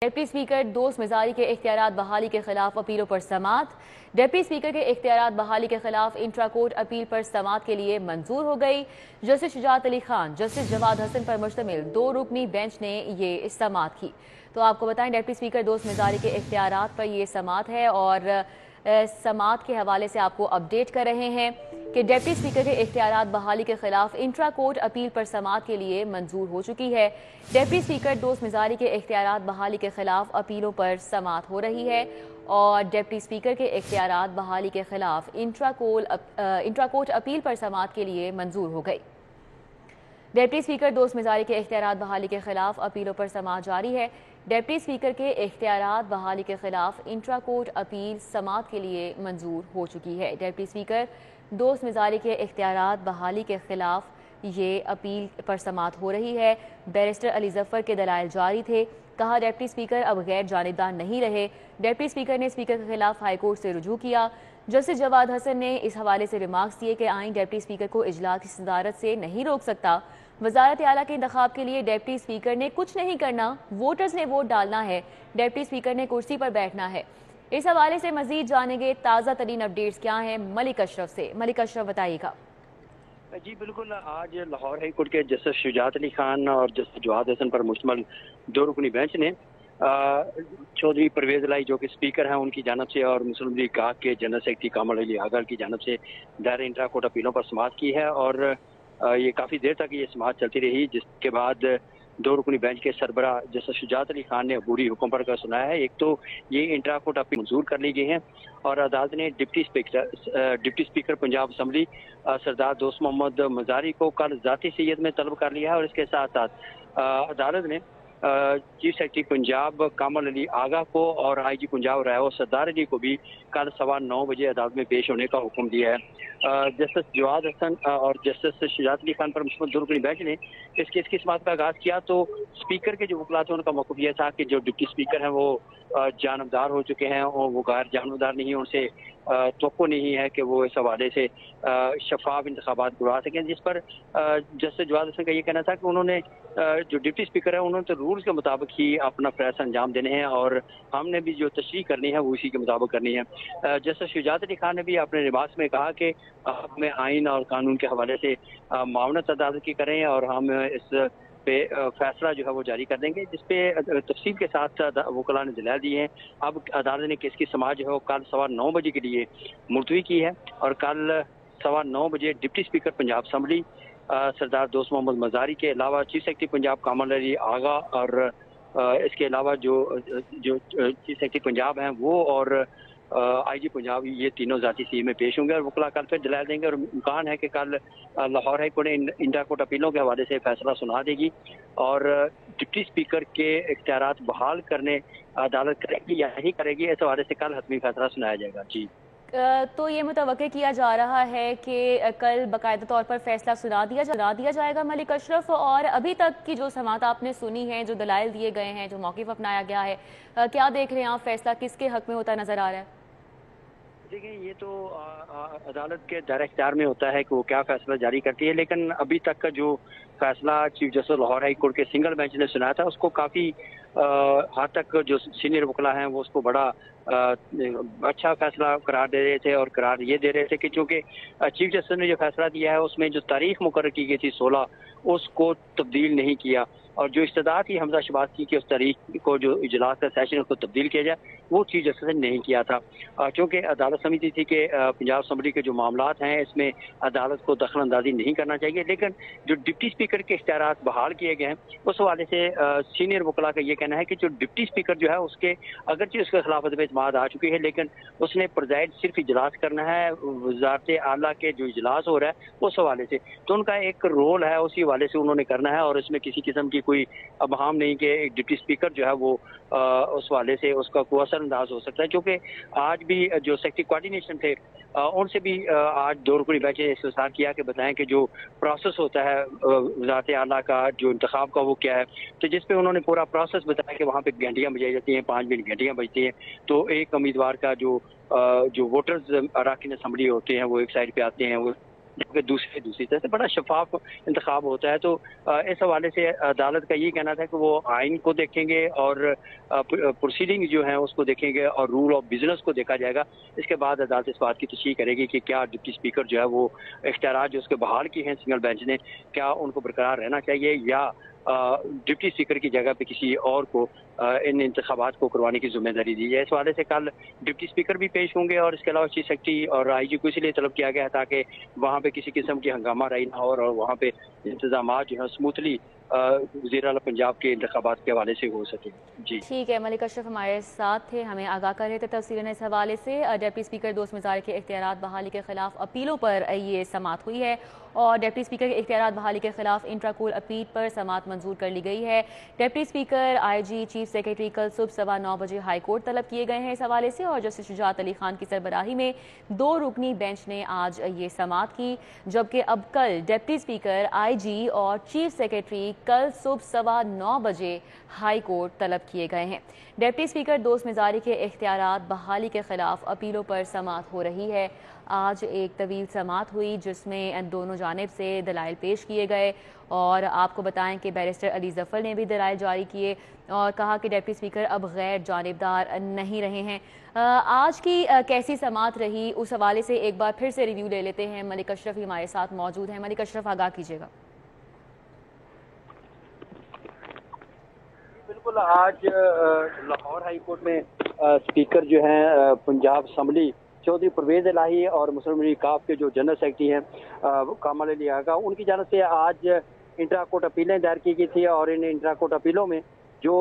Deputy speaker دوست مزاری کے اختیارات بحالی کے خلاف اپیلوں پر سماعت۔ ڈپٹی اسپیکر کے اختیارات بحالی کے خلاف انٹرا کورٹ اپیل پر سماعت کے لیے منظور ہو گئی۔ جسٹس شجاعت علی خان، جسٹس جواد حسن پر مشتمل 2 رکنی بینچ نے یہ سماعت کی۔ تو آپ کو بتائیں ڈپٹی اسپیکر دوست مزاری کے اختیارات پر یہ سماعت ہے اور سماعت کے حوالے سے آپ کو اپڈیٹ کر رہے ہیں کہ ڈپٹی اسپیکر کے اختیارات بحالی کے خلاف انٹرا کورٹ اپیل پر سماعت کے لیے منظور ہو چکی ہے۔ ڈپٹی اسپیکر دوست مزاری کے اختیارات بحالی کے خلاف اپیلوں پر سماعت ہو رہی ہے اور ڈپٹی اسپیکر کے اختیارات بحالی کے خلاف انٹرا کورٹ اپیل پر سماعت کے لیے منظور ہو گئی۔ ڈپٹی اسپیکر دوست مزاری کے اختیارات بحالی کے خلاف اپیلوں پر سماعت جاری ہے۔ ڈپٹی اسپیکر کے اختیارات بحالی کے خلاف انٹرا کورٹ اپیل سماعت کے لیے منظور ہو چکی ہے۔ ڈپٹی اسپیکر دوست مزاری کے اختیارات بحالی کے خلاف یہ اپیل پر سماعت ہو رہی ہے۔ بیرسٹر علی ظفر کے دلائل جاری تھے، کہا ڈپٹی اسپیکر اب غیر جانبدار نہیں رہے۔ ڈپٹی اسپیکر نے اسپیکر کے خلاف ہائی کورٹ سے رجوع کیا۔ جسٹس جواد حسن نے اس حوالے سے ریمارکس دیے کہ آئین ڈپٹی اسپیکر کو اجلاس کی صدارت سے نہیں روک سکتا۔ وزارت اعلیٰ کے انتخاب کے لیے ڈپٹی اسپیکر نے کچھ نہیں کرنا، ووٹرز نے ووٹ ڈالنا ہے، ڈپٹی اسپیکر نے کرسی پر بیٹھنا ہے۔ اس حوالے سے مزید جانیں گے تازہ ترین اپڈیٹس کیا ہیں ملک اشرف سے۔ ملک اشرف بتائیے گا۔ جی بالکل، آج لاہور ہائی کورٹ کے جسٹس شجاعت علی خان اور جسٹس جواد حسن پر مشتمل 2 رکنی بینچ نے چودھری پرویز الہی جو کہ اسپیکر ہیں ان کی جانب سے اور مسلم لیگ گاگ کے جنرل سیکرٹری کامل علی آغا کی جانب سے دائرہ انٹرا کورٹ اپیلوں پر سماعت کی ہے اور یہ کافی دیر تک یہ سماعت چلتی رہی، جس کے بعد 2 رکنی بینچ کے سربراہ جسٹس شجاعت علی خان نے عبوری حکم پر سنایا ہے۔ ایک تو یہ انٹرا کورٹ اپیل منظور کر لی گئی ہیں اور عدالت نے ڈپٹی اسپیکر پنجاب اسمبلی سردار دوست محمد مزاری کو کل ذاتی سیت میں طلب کر لیا ہے اور اس کے ساتھ ساتھ عدالت نے چیف سیکرٹری پنجاب کامل علی آغا کو اور آئی جی پنجاب رائے سردار علی کو بھی کل 9:15 بجے عدالت میں پیش ہونے کا حکم دیا ہے۔ جسٹس جواد حسن اور جسٹس شجاعت علی خان پر مشتمل 2 رکنی بینچ نے اس کیس کی سماعت کا آغاز کیا تو اسپیکر کے جو وکلاء تھے ان کا موقف یہ تھا کہ جو ڈپٹی اسپیکر ہیں وہ جانبدار ہو چکے ہیں اور وہ غیر جانبدار نہیں ہیں، ان سے توقع نہیں ہے کہ وہ اس حوالے سے شفاف انتخابات کروا سکیں، جس پر جسٹس جواد حسن کا یہ کہنا تھا کہ انہوں نے جو ڈپٹی اسپیکر ہے انہوں نے تو رولز کے مطابق ہی اپنا فیصلہ انجام دینے ہیں اور ہم نے بھی جو تشریح کرنی ہے وہ اسی کے مطابق کرنی ہے۔ جسٹس شجاعت علی خان نے بھی اپنے ریمارکس میں کہا کہ ہمیں آئین اور قانون کے حوالے سے معاونت عدالت کی کریں اور ہم اس پہ فیصلہ جو ہے وہ جاری کر دیں گے، جس پہ تفصیل کے ساتھ وکلاء نے دلائل دی ہیں۔ اب عدالت نے کیس کی سماعت جو ہے وہ کل 9:15 بجے کے لیے ملتوی کی ہے اور کل 9:15 بجے ڈپٹی اسپیکر پنجاب اسمبلی سردار دوست محمد مزاری کے علاوہ چیف سیکرٹری پنجاب کامل علی آغا اور اس کے علاوہ جو چیف سیکرٹری پنجاب ہیں وہ اور آئی جی پنجاب یہ تینوں ذاتی سی میں پیش ہوں گے اور وکلاء کل پھر دلائل دیں گے اور امکان ہے کہ کل Lahore high court intra court اپیلوں کے حوالے سے فیصلہ سنا دے گی اور ڈپٹی اسپیکر کے اختیارات بحال کرنے عدالت کرے گی یا نہیں کرے گی، اس حوالے سے کل حتمی فیصلہ سنایا جائے گا۔ جی تو یہ متوقع کیا جا رہا ہے کہ کل باقاعدہ طور پر فیصلہ سنا دیا جائے گا ملک اشرف، اور ابھی تک کی جو سماعت آپ نے سنی ہے، جو دلائل دیے گئے ہیں، جو موقف اپنایا گیا ہے، کیا دیکھ رہے ہیں آپ؟ فیصلہ کس کے حق میں ہوتا نظر آ رہا ہے؟ دیکھیں یہ تو عدالت کے دائرہ اختیار میں ہوتا ہے کہ وہ کیا فیصلہ جاری کرتی ہے، لیکن ابھی تک کا جو فیصلہ chief justice Lahore high court کے سنگل بینچ نے سنایا تھا اس کو کافی حد تک جو سینئر وکلاء ہیں وہ اس کو بڑا اچھا فیصلہ قرار دے رہے تھے اور قرار یہ دے رہے تھے کہ چونکہ چیف جسٹس نے جو فیصلہ دیا ہے اس میں جو تاریخ مقرر کی گئی تھی 16 اس کو تبدیل نہیں کیا اور جو استدعا تھی حمزہ شہباز کی کہ اس تاریخ کو جو اجلاس کا سیشن اس کو تبدیل کیا جائے وہ چیف جسٹس نے نہیں کیا تھا، چونکہ عدالت سمجھتی تھی کہ پنجاب اسمبلی کے جو معاملات ہیں اس میں عدالت کو دخل اندازی نہیں کرنا چاہیے، لیکن جو ڈپٹی اسپیکر کے اختیارات بحال کیے گئے ہیں اس حوالے سے سینئر وکلاء کا یہ کہنا ہے کہ جو ڈپٹی اسپیکر جو ہے اس کے اگرچہ اس کے خلاف عدم اعتماد آ چکی ہے لیکن اس نے پرزائڈ صرف اجلاس کرنا ہے وزارت اعلیٰ کے جو اجلاس ہو رہا ہے اس حوالے سے، تو ان کا ایک رول ہے اسی حوالے سے انہوں نے کرنا ہے اور اس میں کسی قسم کی کوئی ابہام نہیں کہ ایک ڈپٹی اسپیکر جو ہے وہ اس حوالے سے اس کا کوئی اثر انداز ہو سکتا ہے، کیونکہ آج بھی جو سیکرٹری کوارڈینیشن تھے ان سے بھی آج 2 رکنی بینچ نے استفسار کیا کہ بتائیں کہ جو پروسیس ہوتا ہے وزارت اعلیٰ کا جو انتخاب کا وہ کیا ہے، تو جس پہ انہوں نے پورا پروسیس بتایا کہ وہاں پہ گھنٹیاں بجائی جاتی ہیں، 5 منٹ گھنٹیاں بجتی ہیں، تو ایک امیدوار کا جو ووٹرز اراکین اسمبلی ہوتے ہیں وہ ایک سائڈ پہ آتے ہیں، وہ کہ دوسری طرح سے بڑا شفاف انتخاب ہوتا ہے. تو اس حوالے سے عدالت کا یہ کہنا تھا کہ وہ آئین کو دیکھیں گے اور پروسیڈنگ جو ہیں اس کو دیکھیں گے اور رول آف بزنس کو دیکھا جائے گا. اس کے بعد عدالت اس بات کی تشریح کرے گی کہ کیا ڈپٹی اسپیکر جو ہے وہ اختیارات جو اس کے بحال کی ہیں سنگل بینچ نے, کیا ان کو برقرار رہنا چاہیے یا ڈپٹی اسپیکر کی جگہ پہ کسی اور کو ان انتخابات کو کروانے کی ذمہ داری دی جائے. اس حوالے سے کل ڈپٹی اسپیکر بھی پیش ہوں گے اور اس کے علاوہ چیف سیکرٹری اور آئی جی کو اسی لیے طلب کیا گیا ہے تاکہ وہاں پہ کسی قسم کی ہنگامہ رائی نہ ہو اور وہاں پہ انتظامات جو ہیں اسموتھلی وزیر اعلیٰ پنجاب کے انتخابات کے حوالے سے ہو سکے. جی ٹھیک ہے, ملک اشرف ہمارے ساتھ تھے, ہمیں آگاہ کر رہے تھے تفصیلاً اس حوالے سے. ڈپٹی اسپیکر دوست مزار کے اختیارات بحالی کے خلاف اپیلوں پر یہ سماعت ہوئی ہے اور ڈپٹی اسپیکر کے اختیارات بحالی کے خلاف انٹرا کول اپیل پر سماعت منظور کر لی گئی ہے. ڈپٹی اسپیکر, آئی جی, چیف سیکرٹری کل صبح 9:15 بجے ہائی کورٹ طلب کیے گئے ہیں اس حوالے سے, اور جسٹس شجاعت علی خان کی سربراہی میں 2 رکنی بینچ نے آج یہ سماعت کی, جبکہ اب کل ڈپٹی اسپیکر, آئی جی اور چیف سیکرٹری کل صبح 9 بجے ہائی کورٹ طلب کیے گئے ہیں. ڈپٹی اسپیکر دوست مزاری کے اختیارات بحالی کے خلاف اپیلوں پر سماعت ہو رہی ہے. آج ایک طویل سماعت ہوئی جس میں دونوں جانب سے دلائل پیش کیے گئے, اور آپ کو بتائیں کہ بیرسٹر علی ظفر نے بھی دلائل جاری کیے اور کہا کہ ڈپٹی اسپیکر اب غیر جانبدار نہیں رہے ہیں. آج کی کیسی سماعت رہی اس حوالے سے ایک بار پھر سے ریویو لے لیتے ہیں. ملک اشرف ہمارے ساتھ موجود ہیں. ملک اشرف, آگاہ کیجیے گا. بالکل, آج لاہور ہائی کورٹ میں اسپیکر جو ہیں پنجاب اسمبلی چودھری پرویز الہی اور مسلم لیگ کاف کے جو جنرل سیکرٹری ہیں کامل علی آغا, ان کی جانب سے آج انٹرا کورٹ اپیلیں دائر کی گئی تھی اور ان انٹرا کورٹ اپیلوں میں جو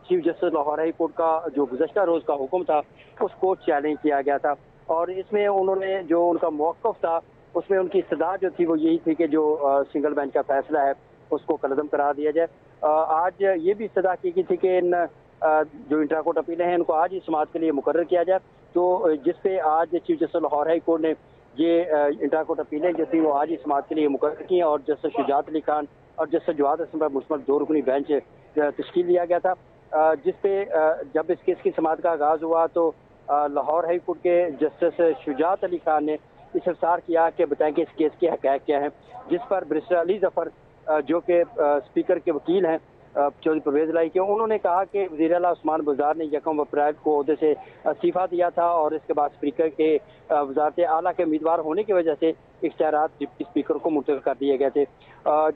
chief justice Lahore high court کا جو گزشتہ روز کا حکم تھا اس کو چیلنج کیا گیا تھا. اور اس میں انہوں نے جو ان کا موقف تھا اس میں ان کی استدعا جو تھی وہ یہی تھی کہ جو سنگل بینچ کا فیصلہ ہے اس کو کالعدم قرار دیا جائے. آج یہ بھی استدعا کی گئی تھی کہ ان جو انٹرا کورٹ اپیلیں ہیں ان کو آج ہی سماعت کے لیے مقرر کیا جائے, تو جس پہ آج chief justice Lahore high court نے یہ انٹرا کورٹ اپیلیں جو تھیں وہ آج ہی سماعت کے لیے مقرر کی اور جسٹس شجاعت علی خان اور جسٹس جواد حسن پر مشتمل 2 رکنی بینچ تشکیل دیا گیا تھا, جس پہ جب اس کیس کی سماعت کا آغاز ہوا تو لاہور ہائی کورٹ کے جسٹس شجاعت علی خان نے استفسار کیا کہ بتائیں کہ اس کیس کے حقائق کیا ہیں, جس پر بیرسٹر علی ظفر جو کہ اسپیکر کے وکیل ہیں چودھری پرویز الہی کے, انہوں نے کہا کہ وزیر اعلیٰ عثمان بزدار نے 1 اپریل کو عہدے سے استعفیٰ دیا تھا اور اس کے بعد اسپیکر کے وزارت اعلیٰ کے امیدوار ہونے کی وجہ سے اختیارات ڈپٹی اسپیکر کو منتقل کر دیے گئے تھے,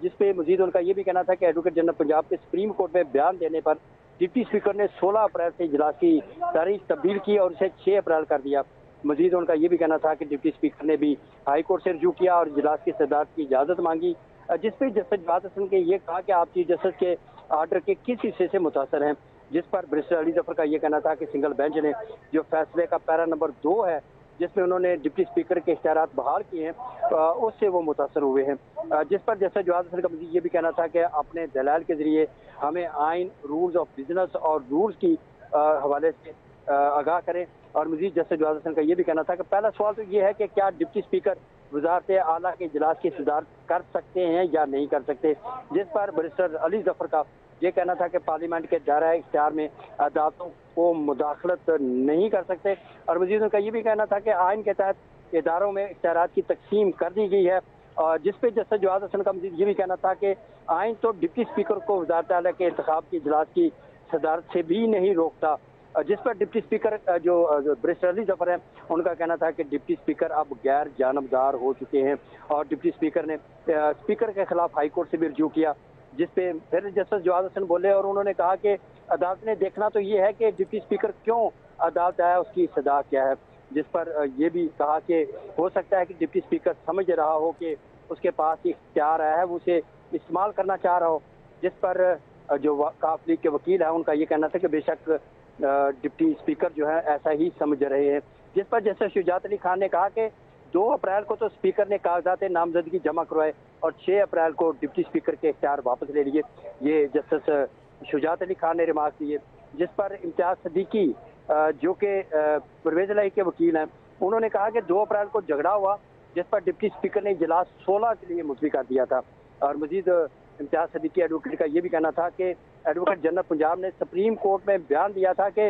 جس پہ مزید ان کا یہ بھی کہنا تھا کہ ایڈوکیٹ جنرل پنجاب کے سپریم کورٹ میں بیان دینے پر ڈپٹی اسپیکر نے 16 اپریل سے اجلاس کی تاریخ تبدیل کی اور اسے 6 اپریل کر دیا. مزید ان کا یہ بھی کہنا تھا کہ ڈپٹی اسپیکر نے بھی ہائی کورٹ سے رجوع کیا اور اجلاس کی صدارت کی اجازت مانگی, جس پہ جسٹس جواد حسن کے یہ کہا کہ آپ چیف جسٹس کے آرڈر کے کس حصے سے متاثر ہیں, جس پر بیرسٹر علی ظفر کا یہ کہنا تھا کہ سنگل بینچ نے جو فیصلے کا پیرا نمبر 2 ہے جس میں انہوں نے ڈپٹی اسپیکر کے اختیارات بحال کیے ہیں اس سے وہ متاثر ہوئے ہیں, جس پر جسٹس جواد حسن کا مزید یہ بھی کہنا تھا کہ اپنے دلائل کے ذریعے ہمیں آئین, رولز آف بزنس اور رولز کی حوالے سے آگاہ کریں. اور مزید جسٹس جواد حسن کا یہ بھی کہنا تھا کہ پہلا سوال تو یہ ہے کہ کیا ڈپٹی اسپیکر وزارت اعلیٰ کے اجلاس کی صدارت کر سکتے ہیں یا نہیں کر سکتے, جس پر بیرسٹر علی ظفر کا یہ کہنا تھا کہ پارلیمنٹ کے دائرہ اختیار میں عدالتوں کو مداخلت نہیں کر سکتے. اور مزید ان کا یہ بھی کہنا تھا کہ آئین کے تحت اداروں میں اختیارات کی تقسیم کر دی گئی ہے, جس پہ جسٹس جواد حسن کا مزید یہ بھی کہنا تھا کہ آئین تو ڈپٹی اسپیکر کو وزارت اعلیٰ کے انتخاب کی اجلاس کی صدارت سے بھی نہیں روکتا, جس پر ڈپٹی اسپیکر جو بیرسٹر علی ظفر ہیں ان کا کہنا تھا کہ ڈپٹی اسپیکر اب غیر جانبدار ہو چکے ہیں اور ڈپٹی اسپیکر نے اسپیکر کے خلاف ہائی کورٹ سے بھی رجوع کیا, جس پہ پھر جسٹس جواد حسن بولے اور انہوں نے کہا کہ عدالت نے دیکھنا تو یہ ہے کہ ڈپٹی اسپیکر کیوں عدالت آیا, اس کی صدا کیا ہے, جس پر یہ بھی کہا کہ ہو سکتا ہے کہ ڈپٹی اسپیکر سمجھ رہا ہو کہ اس کے پاس اختیار آیا ہے وہ اسے استعمال کرنا چاہ رہا ہو, جس پر جو کاف لیگ کے وکیل ہیں ان کا یہ کہنا تھا کہ بے شک ڈپٹی اسپیکر جو ہے ایسا ہی سمجھ رہے ہیں, جس پر جسٹس شجاعت علی خان نے کہا کہ 2 اپریل کو تو اسپیکر نے کاغذات نامزدگی جمع کروائے اور 6 اپریل کو ڈپٹی اسپیکر کے اختیار واپس لے لیے. یہ جسٹس شجاعت علی خان نے ریمارک دیے, جس پر امتیاز صدیقی جو کہ پرویز الہی کے وکیل ہیں انہوں نے کہا کہ 2 اپریل کو جھگڑا ہوا جس پر ڈپٹی اسپیکر نے اجلاس 16 کے لیے ملتوی کر دیا تھا. اور مزید امتیاز صدیقی ایڈوکیٹ کا یہ بھی کہنا تھا کہ ایڈوکیٹ جنرل پنجاب نے سپریم کورٹ میں بیان دیا تھا کہ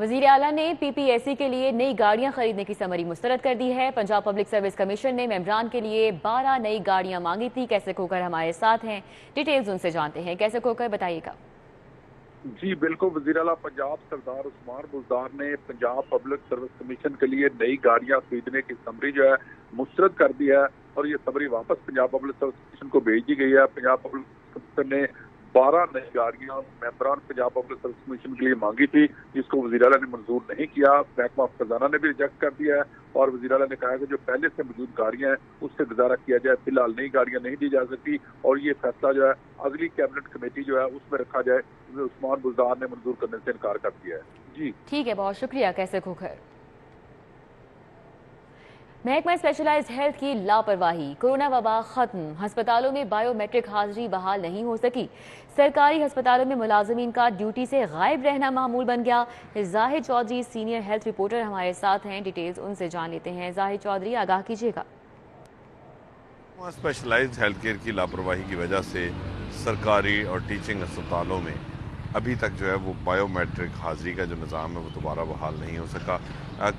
وزیر اعلیٰ نے پی پی ایس سی کے لیے نئی گاڑیاں خریدنے کی سمری مسترد کر دی ہے۔ پنجاب پبلک سروس کمیشن نے ممبران کے لیے 12 نئی گاڑیاں مانگی تھی۔ کیسے کھوکر ہمارے ساتھ ہیں، ڈیٹیلز ان سے جانتے ہیں۔ کیسے کھوکر بتائیے گا۔ جی بالکل، وزیر اعلیٰ پنجاب سردار عثمان بزدار نے پنجاب پبلک سروس کمیشن کے لیے نئی گاڑیاں خریدنے کی سمری جو ہے مسترد کر دی ہے، اور یہ سمری واپس پنجاب پبلک سروس کمیشن کو بھیج دی گئی ہے۔ پنجاب پبلک کمیشن نے 12 نئی گاڑیاں ممبران پنجاب پبلک سروس کمیشن کے لیے مانگی تھی، جس کو وزیر اعلیٰ نے منظور نہیں کیا۔ محکمہ خزانہ نے بھی ریجیکٹ کر دیا ہے، اور وزیر اعلیٰ نے کہا کہ جو پہلے سے موجود گاڑیاں ہیں اس سے گزارا کیا جائے، فی الحال نئی گاڑیاں نہیں دی جا سکتی، اور یہ فیصلہ جو ہے اگلی کیبنٹ کمیٹی جو ہے اس میں رکھا جائے۔ عثمان بزدار نے منظور کرنے سے انکار کر دیا ہے۔ جی ٹھیک ہے، بہت شکریہ کیسے کھوکر۔ محکمہ اسپیشلائزڈ ہیلتھ کی لاپرواہی، کورونا وبا ختم، ہسپتالوں میں بائیو میٹرک حاضری بحال نہیں ہو سکی، سرکاری ہسپتالوں میں ملازمین کا ڈیوٹی سے غائب رہنا معمول بن گیا۔ زاہد چودھری سینئر ہیلتھ رپورٹر ہمارے ساتھ ہیں، ڈیٹیلز ان سے جان لیتے ہیں۔ زاہد چودھری، آگاہ کیجیے گا۔ اسپیشلائزڈ ہیلتھ کیئر کی لاپرواہی کی وجہ سے سرکاری اور ٹیچنگ ہسپتالوں میں ابھی تک جو ہے وہ بائیو میٹرک حاضری کا جو نظام ہے وہ دوبارہ بحال نہیں ہو سکا۔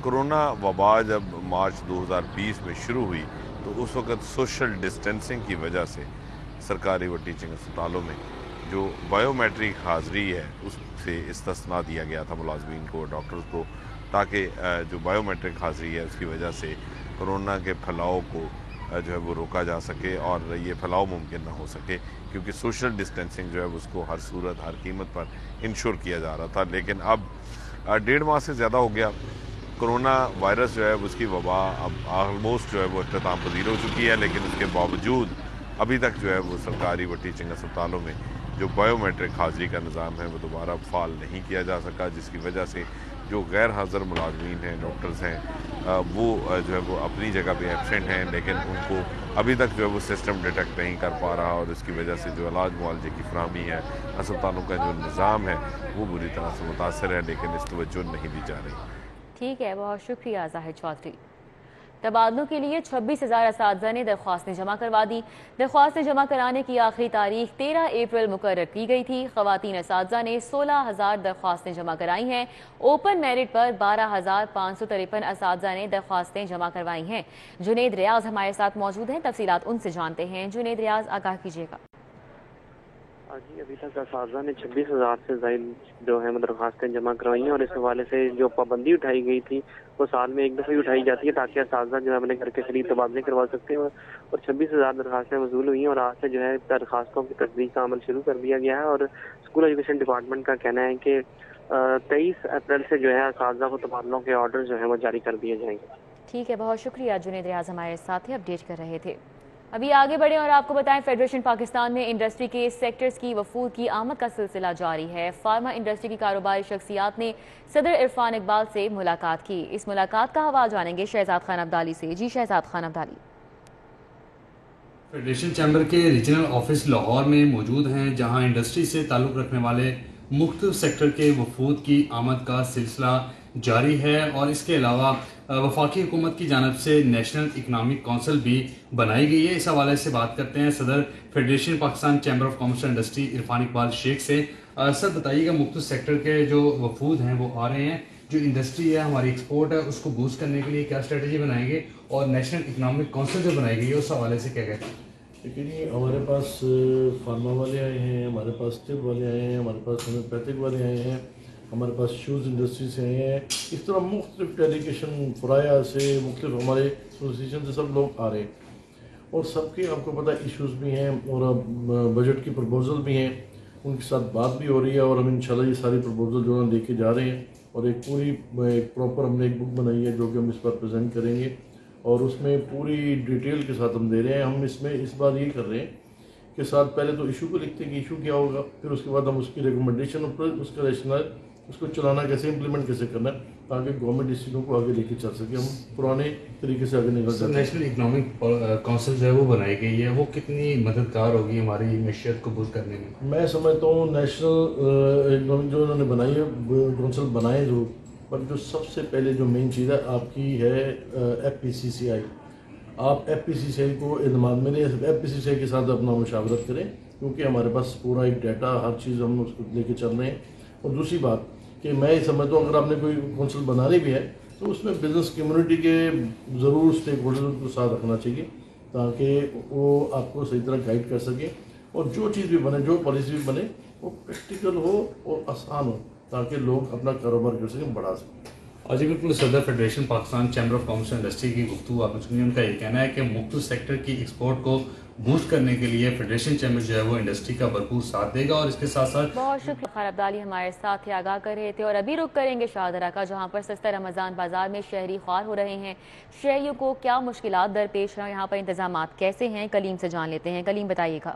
کرونا وبا جب مارچ 2020 میں شروع ہوئی تو اس وقت سوشل ڈسٹینسنگ کی وجہ سے سرکاری و ٹیچنگ ہسپتالوں میں جو بائیو میٹرک حاضری ہے اس سے استثناء دیا گیا تھا ملازمین کو، ڈاکٹرز کو، تاکہ جو بائیو میٹرک حاضری ہے اس کی وجہ سے کرونا کے پھیلاؤ کو جو ہے وہ روکا جا سکے اور یہ پھیلاؤ ممکن نہ ہو سکے، کیونکہ سوشل ڈسٹینسنگ جو ہے اس کو ہر صورت ہر قیمت پر انشور کیا جا رہا تھا۔ لیکن اب 1.5 ماہ سے زیادہ ہو گیا، کرونا وائرس جو ہے اس کی وبا اب آلموسٹ جو ہے وہ اختتام پذیر ہو چکی ہے، لیکن اس کے باوجود ابھی تک جو ہے وہ سرکاری و ٹیچنگ ہسپتالوں میں جو بائیو میٹرک حاضری کا نظام ہے وہ دوبارہ فعال نہیں کیا جا سکا، جس کی وجہ سے جو غیر حاضر ملازمین ہیں، ڈاکٹرز ہیں، وہ جو ہے وہ اپنی جگہ پہ ایبسینٹ ہیں، لیکن ان کو ابھی تک جو ہے وہ سسٹم ڈیٹیکٹ نہیں کر پا رہا، اور اس کی وجہ سے جو علاج معالجے کی فراہمی ہے، ہسپتالوں کا جو نظام ہے وہ بری طرح سے متاثر ہے، لیکن اس توجہ نہیں دی جا رہی۔ ٹھیک ہے، بہت شکریہ زاہد چودھری۔ تبادلوں کے لیے 26,000 اساتذہ نے درخواستیں جمع کروا دی۔ درخواستیں جمع کرانے کی آخری تاریخ 13 اپریل مقرر کی گئی تھی۔ خواتین اساتذہ نے 16,000 درخواستیں جمع کرائی ہیں۔ اوپن میرٹ پر 12,553 اساتذہ نے درخواستیں جمع کروائی ہیں۔ جنید ریاض ہمارے ساتھ موجود ہیں، تفصیلات ان سے جانتے ہیں۔ جنید ریاض، آگاہ کیجیے گا۔ جی، ابھی تک اساتذہ نے 26,000 سے زائد جو ہے درخواستیں جمع کروائی ہیں، اور اس حوالے سے جو پابندی اٹھائی گئی تھی وہ سال میں ایک دفعہ ہی اٹھائی جاتی ہے تاکہ اساتذہ جو ہے اپنے گھر کے قریب تبادلے کروا سکتے ہیں، اور 26,000 درخواستیں وصول ہوئی ہیں، اور آج سے جو ہے درخواستوں کی تصدیق کا عمل شروع کر دیا گیا ہے۔ اور اسکول ایجوکیشن ڈپارٹمنٹ کا کہنا ہے کہ 23 اپریل سے جو ہے اساتذہ کو تبادلوں کے آرڈر جو ہیں وہ جاری کر دیے جائیں گے۔ ٹھیک ہے، بہت شکریہ جنید ریاض ہمارے ساتھ ہی اپڈیٹ کر رہے تھے۔ ابھی آگے بڑھیں اور آپ کو بتائیں، فیڈریشن پاکستان میں انڈسٹری کے سیکٹرز کی وفود کی آمد کا سلسلہ جاری ہے۔ فارما انڈسٹری کی کاروباری شخصیات نے صدر عرفان اقبال سے ملاقات کی۔ اس ملاقات کا حوالہ جانیں گے شہزاد خان عبدالی سے۔ جی شہزاد خان عبدالی۔ فیڈریشن چیمبر کے ریجنل آفس لاہور میں موجود ہیں، جہاں انڈسٹری سے تعلق رکھنے والے مختلف سیکٹر کے وفود کی آمد کا سلسلہ جاری ہے، اور اس کے علاوہ وفاقی حکومت کی جانب سے نیشنل اکنامک کونسل بھی بنائی گئی ہے۔ اس حوالے سے بات کرتے ہیں صدر federation Pakistan chamber of commerce and industry Irfan Iqbal شیخ سے۔ سر بتائیے گا، مختلف سیکٹر کے جو وفود ہیں وہ آ رہے ہیں، جو انڈسٹری ہے ہماری ایکسپورٹ ہے اس کو بوسٹ کرنے کے لیے کیا اسٹریٹجی بنائیں گے، اور نیشنل اکنامک کونسل جو بنائی گئی ہے اس حوالے سے کیا کہتے ہیں؟ لیکن ہمارے پاس فارما والے آئے ہیں، ہمارے پاس طب والے آئے ہیں، ہمارے پاس ہومیوپیتھک والے آئے ہیں، ہمارے پاس شوز انڈسٹری سے آئے ہیں، اس طرح مختلف ڈیلیگیشن فرایا سے، مختلف ہمارے ایسوسیشن سے سب لوگ آ رہے ہیں، اور سب کے آپ کو پتہ ایشوز بھی ہیں، اور بجٹ کی پرپوزل بھی ہیں، ان کے ساتھ بات بھی ہو رہی ہے، اور ہم انشاءاللہ یہ ساری پرپوزل جو ہے لے کے جا رہے ہیں، اور ایک پوری ایک پراپر ہم نے ایک بک بنائی ہے جو کہ ہم اس پر پریزنٹ کریں گے، اور اس میں پوری ڈیٹیل کے ساتھ ہم دے رہے ہیں۔ ہم اس میں اس بار یہ کر رہے ہیں کہ ساتھ پہلے تو ایشو کو لکھتے ہیں کہ ایشو کیا ہوگا، پھر اس کے بعد ہم اس کی ریکمنڈیشن اور اس کا ریشنل اس کو چلانا کیسے، امپلیمنٹ کیسے کرنا ہے، تاکہ گورنمنٹ اس چیزوں کو آگے لے کے چل سکے، ہم پرانے طریقے سے آگے نکل سکیں۔ نیشنل اکنامک کونسل جو ہے وہ بنائی گئی ہے، وہ کتنی مددگار ہوگی ہماری معیشت کو بوسٹ کرنے میں؟ میں سمجھتا ہوں نیشنل اکنامک جو انہوں نے بنائی ہے کونسل بنائے ضرور، پر جو سب سے پہلے جو مین چیز ہے آپ کی ہے ایف پی سی سی آئی۔ آپ ایف پی سی سی آئی کو اعتماد میں لیں، ایف پی سی سی آئی کے ساتھ اپنا مشاورت کریں، کیونکہ ہمارے پاس پورا ایک ڈیٹا ہر چیز ہم اس کو لے کے چل رہے ہیں۔ اور دوسری بات کہ میں یہ سمجھتا ہوں اگر آپ نے کوئی کونسل بنانی بھی ہے تو اس میں بزنس کمیونٹی کے ضرور اسٹیک ہولڈر کو ساتھ رکھنا چاہیے تاکہ وہ آپ کو صحیح طرح گائیڈ کر سکے اور جو چیز بھی بنے, جو پالیسی بھی بنے وہ پریکٹیکل ہو اور آسان ہو تاکہ لوگ اپنا کاروبار کر سکیں, بڑھا سکیں. اور جی بالکل, صدر federation Pakistan chamber of commerce and industry کی گفتگو آپ نے سنی. ان کا یہ کہنا ہے کہ مختلف سیکٹر کی ایکسپورٹ کو بوسٹ کرنے کے لیے فیڈریشن چیمبر جو ہے وہ انڈسٹری کا بھرپور ساتھ دے گا. اور اس کے ساتھ ساتھ بہت شکریہ خیر عبدالی ہمارے ساتھ ہی آگاہ کر رہے تھے. اور ابھی رخ کریں گے شاہدرہ کا, جہاں پر سستا رمضان بازار میں شہری خوار ہو رہے ہیں. شہریوں کو کیا مشکلات درپیش ہیں, یہاں پر انتظامات کیسے ہیں, کلیم سے جان لیتے ہیں. کلیم بتائیے گا.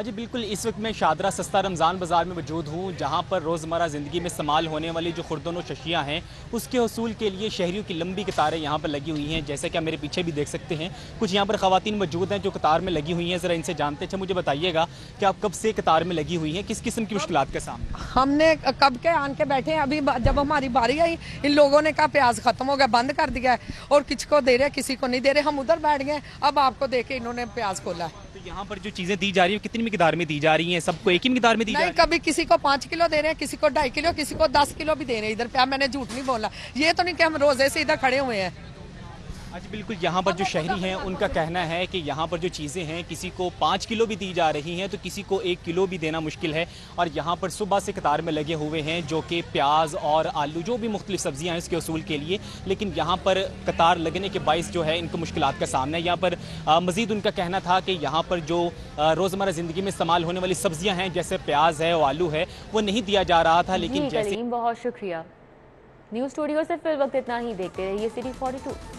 جی بالکل, اس وقت میں شاہدرہ سستا رمضان بازار میں موجود ہوں, جہاں پر روزمرہ زندگی میں استعمال ہونے والی جو خوردن و اشیاء ہیں اس کے حصول کے لیے شہریوں کی لمبی قطاریں یہاں پر لگی ہوئی ہیں. جیسا کہ آپ میرے پیچھے بھی دیکھ سکتے ہیں, کچھ یہاں پر خواتین موجود ہیں جو قطار میں لگی ہوئی ہیں. ذرا ان سے جانتے ہیں. اچھا مجھے بتائیے گا کہ آپ کب سے قطار میں لگی ہوئی ہیں, کس قسم کی مشکلات کے سامنے؟ ہم نے کب کے آن کے بیٹھے ہیں. ابھی جب ہماری باری آئی ان لوگوں نے کہا پیاز ختم ہو گیا, بند کر دیا ہے, اور کسی کو دے رہے کسی کو نہیں دے رہے. ہم ادھر بیٹھ گئے, اب آپ کو دے کے انہوں نے پیاز کھولا ہے. تو یہاں پر جو چیزیں دی جا رہی ہیں کتنی مقدار میں دی جا رہی ہیں؟ سب کو ایک ہی مقدار میں دی جا رہی ہیں؟ نہیں, کبھی کسی کو 5 کلو دے رہے ہیں, کسی کو 2.5 کلو, کسی کو 10 کلو بھی دے رہے ہیں. ادھر پہ میں نے جھوٹ نہیں بولا, یہ تو نہیں کہ ہم روزے سے ادھر کھڑے ہوئے ہیں. جی بالکل, یہاں پر جو شہری ہیں ان کا کہنا ہے کہ یہاں پر جو چیزیں ہیں کسی کو 5 کلو بھی دی جا رہی ہیں تو کسی کو 1 کلو بھی دینا مشکل ہے. اور یہاں پر صبح سے قطار میں لگے ہوئے ہیں جو کہ پیاز اور آلو جو بھی مختلف سبزیاں ہیں اس کے حصول کے لیے, لیکن یہاں پر قطار لگنے کے باعث جو ہے ان کو مشکلات کا سامنا ہے. یہاں پر مزید ان کا کہنا تھا کہ یہاں پر جو روزمرہ زندگی میں استعمال ہونے والی سبزیاں ہیں جیسے پیاز ہے, آلو ہے, وہ نہیں دیا جا رہا تھا. لیکن جیسے بہت شکریہ. نیوز اسٹوڈیو سے فی الوقت اتنا ہی. دیکھتے رہیے City 42.